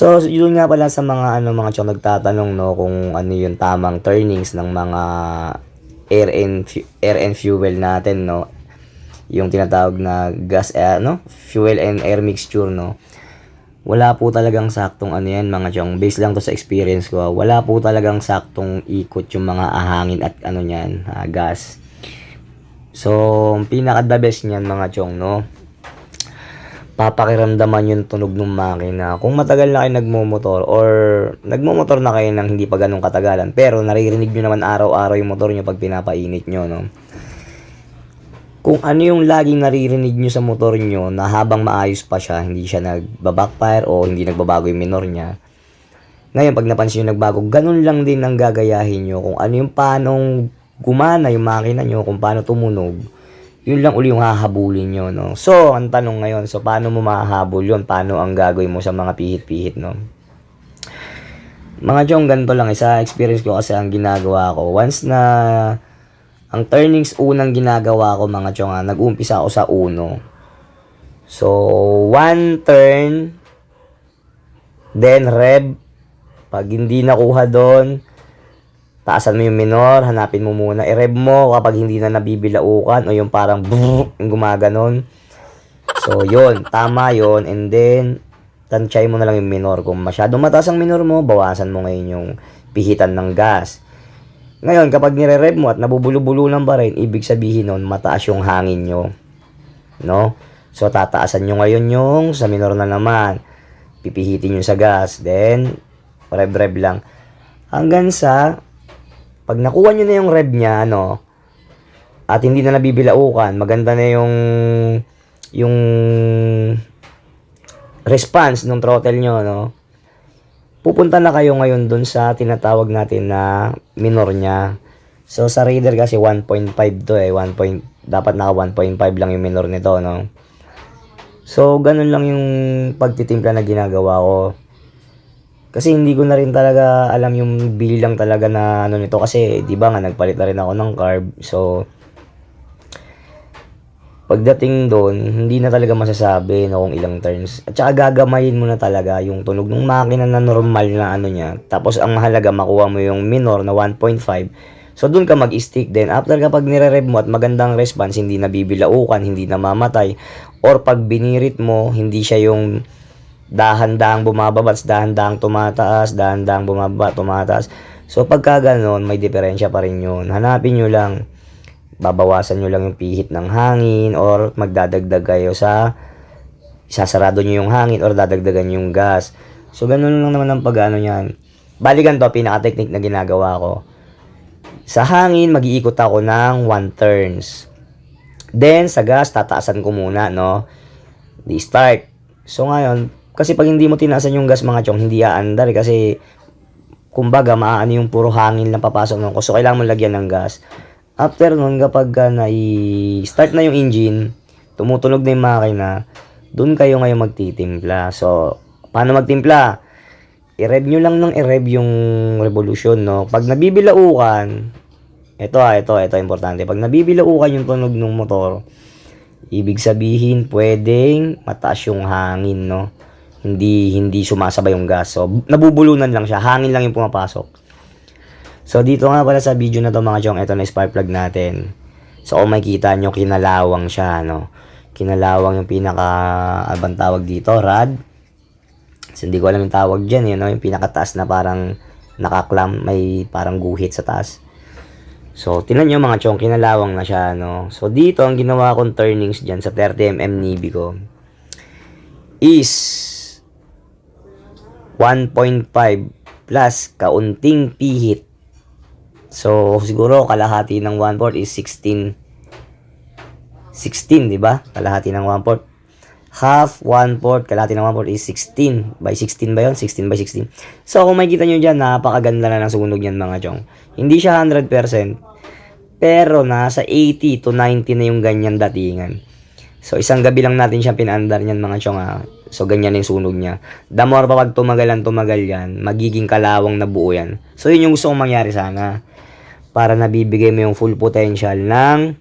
So, yun nga pala sa mga mga chong nagtatanong no kung ano yung tamang turnings ng mga air and fuel natin no. Yung tinatawag na gas fuel and air mixture no. Wala po talagang saktong ano yan mga chong. Based lang to sa experience ko. Wala po talagang saktong ikot yung mga ahangin at ano niyan, gas. So, pinaka the best niyan mga chong no. Papakiramdaman yung tunog ng makina. Kung matagal na kayo nagmomotor or nagmomotor na kayo ng hindi pa ganun katagalan pero naririnig nyo naman araw-araw yung motor nyo pag pinapainit nyo, no? Kung ano yung laging naririnig nyo sa motor nyo na habang maayos pa siya, hindi siya nagbabackfire o hindi nagbabago yung minor niya. Ngayon, pag napansin nyo nagbago, ganun lang din ang gagayahin nyo. Kung ano yung paanong gumana yung makina nyo, kung paano tumunog, yun lang uli yung hahabulin nyo, no? So, ang tanong ngayon, so paano mo mahahabol yun? Paano ang gagawin mo sa mga pihit-pihit, no? Mga chong, ganito lang. Isa experience ko kasi ang ginagawa ko. Once na ang turnings unang ginagawa ko, mga chong, nag-uumpisa ako sa uno. So, one turn, then rev. Pag hindi nakuha doon, taasan mo yung minor, hanapin mo muna, i-rev mo kapag hindi na nabibilaukan o yung parang brrrr, yung gumaganon. So, yun, tama yun. And then, tansyahin mo na lang yung minor. Kung masyadong mataas ang minor mo, bawasan mo ngayon yung pihitan ng gas. Ngayon, kapag nire-rev mo at nabubulubulunan pa rin, ibig sabihin nun, mataas yung hangin nyo. No? So, tataasan nyo ngayon yung sa minor na naman. Pipihitin nyo sa gas. Then, rev-rev lang. Hanggang sa pag nakuha nyo na yung rev niya, at hindi na nabibilaukan, maganda na yung response ng throttle nyo, pupunta na kayo ngayon dun sa tinatawag natin na minor niya. So, sa Raider kasi 1.5 to dapat naka 1.5 lang yung minor nito, no? So, ganun lang yung pagtitimpla na ginagawa ko. Kasi hindi ko na rin talaga alam yung bilang talaga na nito kasi 'di ba nga nagpalit na rin ako ng carb. So pagdating doon, hindi na talaga masasabi kung ilang turns. At saka gagamayin mo na talaga yung tunog ng makina na normal na niya. Tapos ang mahalaga makuha mo yung minor na 1.5. So doon ka mag-stick din. After kapag nire-rev mo at magandang response, hindi nabibilaukan, hindi namamatay, or pag binirit mo, hindi siya yung dahan-dahang bumababa, dahan-dahang tumataas, dahan-dahang bumababa, tumataas. So, pagka gano'n, may diferensya pa rin yun. Hanapin nyo lang, babawasan nyo lang yung pihit ng hangin, or magdadagdag kayo isasarado nyo yung hangin, or dadagdagan yung gas. So, gano'n lang naman ang pag-ano yan. Balikan to, pinaka-technique na ginagawa ko. Sa hangin, mag-iikot ako ng 1 turns. Then, sa gas, tataasan ko muna, no? Di-start. So, ngayon, kasi pag hindi mo tinaasan yung gas mga chong, hindi aandar kasi kumbaga maaano yung puro hangin lang papasok nun. So kailangan mo lagyan ng gas. After nun, kapag start na yung engine, tumutunog na yung makina, dun kayo ngayon magtitimpla. So, paano magtimpla? I-rev nyo lang ng i-rev yung revolution, no? Pag nabibilaukan, ito, importante. Pag nabibilaukan yung tunog ng motor, ibig sabihin, pwedeng mataas yung hangin, no? Hindi sumasabay yung gas. So, nabubulunan lang siya. Hangin lang yung pumapasok. So, dito nga pala sa video na to mga chong, ito na spark plug natin. So, kung makikita nyo, kinalawang siya, no? Kinalawang yung abang tawag dito, rad. So, hindi ko alam yung tawag dyan, no? Yung pinakataas na parang nakaklam, may parang guhit sa taas. So, tinan nyo mga chong, kinalawang na siya, no? So, dito, ang ginawa kong turnings dyan sa 30mm Nibi ko is 1.5 plus kaunting pihit. So, siguro kalahati ng 1/4 is 16. 16, di ba? Kalahati ng 1/4. Half, 1/4, kalahati ng 1/4 is 16. By 16 ba yun? 16 by 16. So, kung makikita nyo dyan, napakaganda na ng sunog yan mga chong. Hindi siya 100%. Pero, nasa 80 to 90 na yung ganyan datingan. So, isang gabi lang natin siya pinaandar niyan mga chong. So, ganyan yung sunog niya. The more pa pag tumagal yan, magiging kalawang na buo yan. So, yun yung gusto kong mangyari sana. Para nabibigay mo yung full potential ng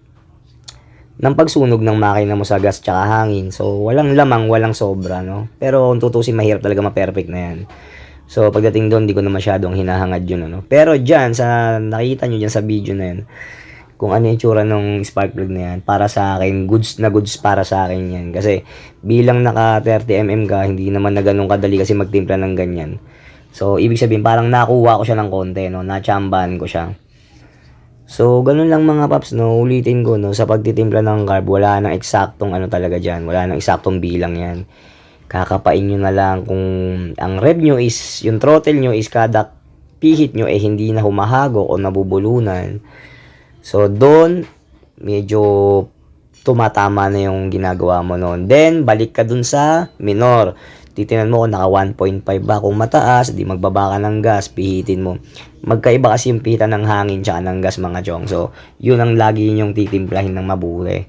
ng pagsunog ng makina mo sa gas tsaka hangin. So, walang lamang, walang sobra, no? Pero kung tutusin, mahirap talaga ma-perfect na yan. So, pagdating doon, di ko na masyadong hinahangad yun, ano? Pero dyan, sa nakita nyo dyan sa video na yan, kung ano yung tsura ng spark plug na yan, para sa akin, goods na goods para sa akin yan. Kasi, bilang naka 30mm ka, hindi naman na ganun kadali kasi magtimpla ng ganyan. So, ibig sabihin, parang nakuha ko siya ng konti, no? Nachambahan ko siya. So, ganun lang mga paps, no? Ulitin ko, no? Sa pagtitimpla ng carb, wala nang eksaktong ano talaga dyan. Wala nang eksaktong bilang yan. Kakapain nyo na lang kung ang rev nyo is, yung throttle nyo is kada pihit nyo hindi na humahago o nabubulunan. So, doon, medyo tumatama na yung ginagawa mo noon. Then, balik ka dun sa minor. Titinan mo kung naka 1.5 ba. Kung mataas, di magbaba ka ng gas, pihitin mo. Magkaiba kasi yung pihitan ng hangin tsaka ng gas mga chong. So, yun ang lagi yung titimplahin ng mabuti.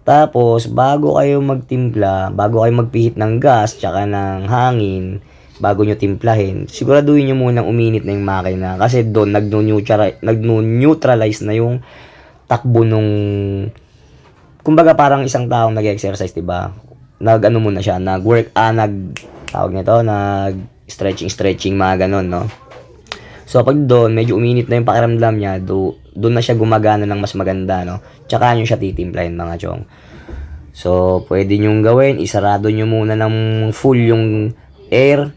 Tapos, bago kayo magtimpla, bago kayo magpihit ng gas tsaka ng hangin, bago nyo timplahin, siguraduhin nyo munang uminit na yung makina. Kasi doon, nag-neutralize na yung takbo nung, kumbaga parang isang taong nag-exercise, diba? Nag-ano muna siya, tawag nito, nag-stretching, mga ganon, no? So, pag doon, medyo uminit na yung pakiramdam niya, doon na siya gumagana ng mas maganda, no? Tsaka nyo siya titimplahin, mga chong. So, pwede nyong gawin, isarado nyo muna ng full yung air,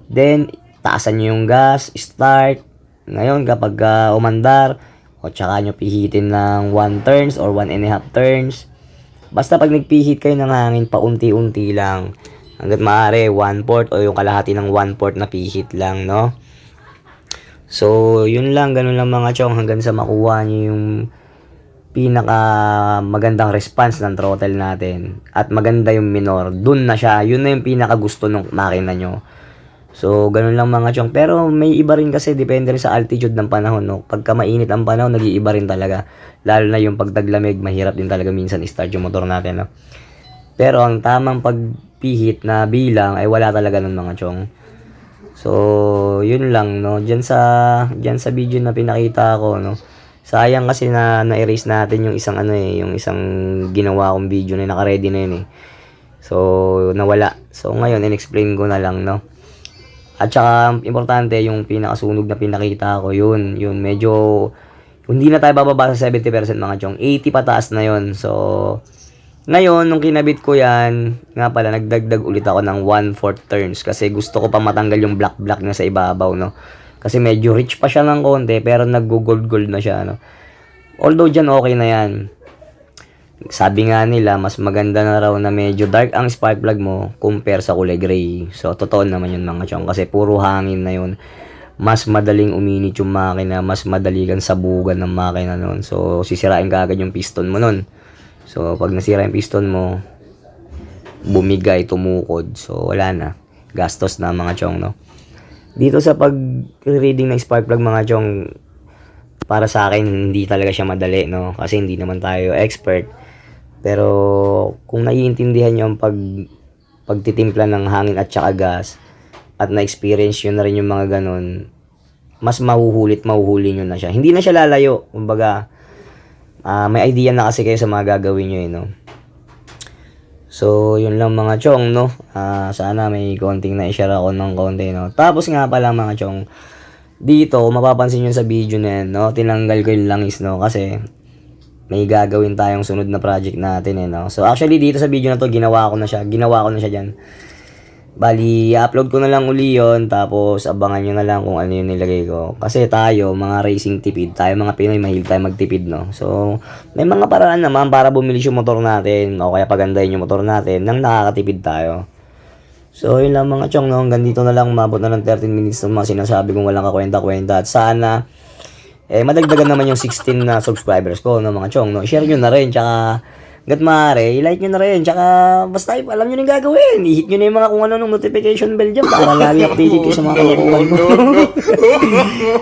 then, taasan nyo yung gas, start. Ngayon, kapag umandar, o tsaka nyo pihitin ng 1 turns or 1.5 turns. Basta pag nagpihit kayo ng hangin, paunti-unti lang. Hanggat maaari, 1/4 o yung kalahati ng 1/4 na pihit lang, no? So, yun lang, ganun lang mga chong, hanggang sa makuha nyo yung pinaka magandang response ng throttle natin. At maganda yung minor. Dun na siya. Yun na yung pinaka gusto ng makina nyo. So, ganun lang mga chong. Pero may iba rin kasi, depende rin sa altitude ng panahon, no? Pagka mainit ang panahon, nag-iiba rin talaga. Lalo na yung pagtaglamig, mahirap din talaga minsan i-start yung motor natin, no? Pero ang tamang pagpihit na bilang ay wala talaga nun mga chong. So, yun lang, no? Diyan sa video na pinakita ko, no? Sayang kasi na-erase natin yung isang yung isang ginawa kong video na naka-ready na yun, eh. So, nawala. So, ngayon, in-explain ko na lang, no? At saka, importante, yung pinakasunog na pinakita ko, yun, medyo, hindi na tayo bababa sa 70% mga chong, 80 pataas na yun. So, ngayon, nung kinabit ko yan, nga pala, nagdagdag ulit ako ng 1/4 turns, kasi gusto ko pa matanggal yung black na sa ibabaw, no? Kasi medyo rich pa siya ng konti, pero nag-gold na siya, no? Although dyan, okay na yan. Sabi nga nila, mas maganda na raw na medyo dark ang spark plug mo compare sa kulay gray. So, totoo naman yun mga chong. Kasi puro hangin na yun. Mas madaling uminit yung makina. Mas madali kang sabugan ng makina nun. So, sisirain ka agad yung piston mo nun. So, pag nasira yung piston mo, bumigay, tumukod. So, wala na. Gastos na mga chong, no? Dito sa pag-reading ng spark plug mga chong, para sa akin, hindi talaga siya madali, no? Kasi hindi naman tayo expert. Pero kung naiintindihan nyo ang pagtitimpla ng hangin at saka gas at na-experience nyo na rin yung mga ganun, mas mahuhuli nyo na siya. Hindi na siya lalayo. Kumbaga, may idea na kasi kayo sa mga gagawin nyo, no? So, yun lang mga chong, no? Sana may konting na-share ako ng konti, no? Tapos nga pala mga chong, dito, mapapansin nyo sa video na yan, no? Tinanggal ko yung langis, no? Kasi may gagawin tayong sunod na project natin, no? So, actually, dito sa video na to, ginawa ko na siya dyan. Bali, upload ko na lang uli yun, tapos abangan nyo na lang kung ano yung nilagay ko. Kasi tayo, mga racing tipid, tayo mga Pinoy, mahilig tayo magtipid, no? So, may mga paraan naman para bumilis yung motor natin, o kaya pagandahin yung motor natin, nang nakakatipid tayo. So, yun lang mga chong, no? Hanggang dito na lang, umabot na ng 13 minutes ng mga sinasabi kong walang kakwenta-kwenta. At sana, madagdagan naman yung 16 na subscribers ko, no, mga chong, no? Share nyo na rin, tsaka, hanggat maaari, i-like nyo na rin, tsaka, basta, alam nyo na yung gagawin. I-hit nyo na yung mga kung ano nung notification bell dyan, para lagi updated kayo sa mga kalokohan ko.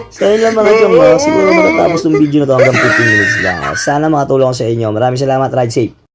So, yun lang mga chong, no? Siguro matatapos ng video na to hanggang 15 minutes lang. Sana makatulong ko sa inyo. Maraming salamat, ride safe.